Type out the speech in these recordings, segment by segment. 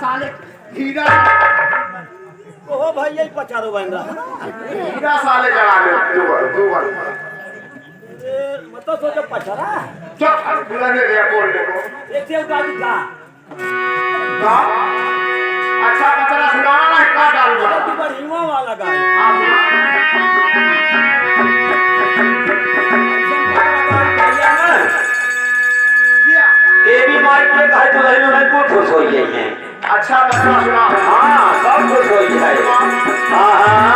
साले हीरा ओ भाई यही पचारो बन रहा हीरा साले जला दे दो बार मतलब सोचो पचारा चुप बुलाने दे बोल देखो एक से गाड़ी का अच्छा कचरा सुनाना है का डालूंगा तू बढ़िया वाला गाड़ी ये भी माइक में कहे तो रहने में को खुश हो गई है। अच्छा कचरा सुना हाँ सब खुश हो गई है। हाँ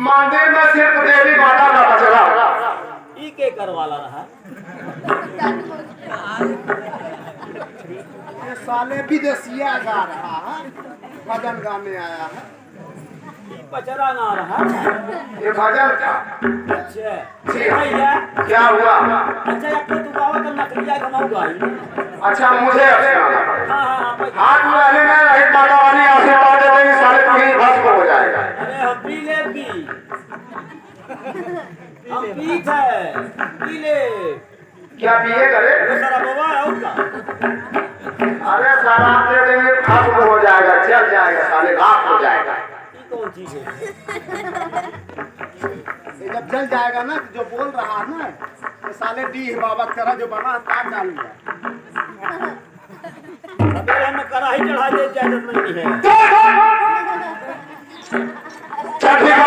मंदिर में सिर्फ देवी माता का बचरा ई के करवाला रहा ये साले विदेशिया गा रहा है भजन गाने आया है पचरा ना रहा ये भजन था अच्छा जी। भैया क्या हुआ अच्छा एक तो तू गावा का नकलिया घमाऊ गाई अच्छा मुझे हां हाथ में रहने में एक माता वाली आशीर्वाद दे देंगे सारे कहीं भस्म हो जाएगा अरे हम पी ले पी हम पीत है पी ले क्या पिए करे वो सारा बाबा है उसका अरे शराब दे देंगे भस्म हो जाएगा चल जाएगा साले राख हो जाएगा ये कौन चीज है ये जब जल जाएगा ना जो बोल रहा है ना ये साले डी बाबा तेरा जो बना है काट डालूंगा अबे हम कढ़ाई चढ़ा दे इजाजत नहीं है चल ठीक है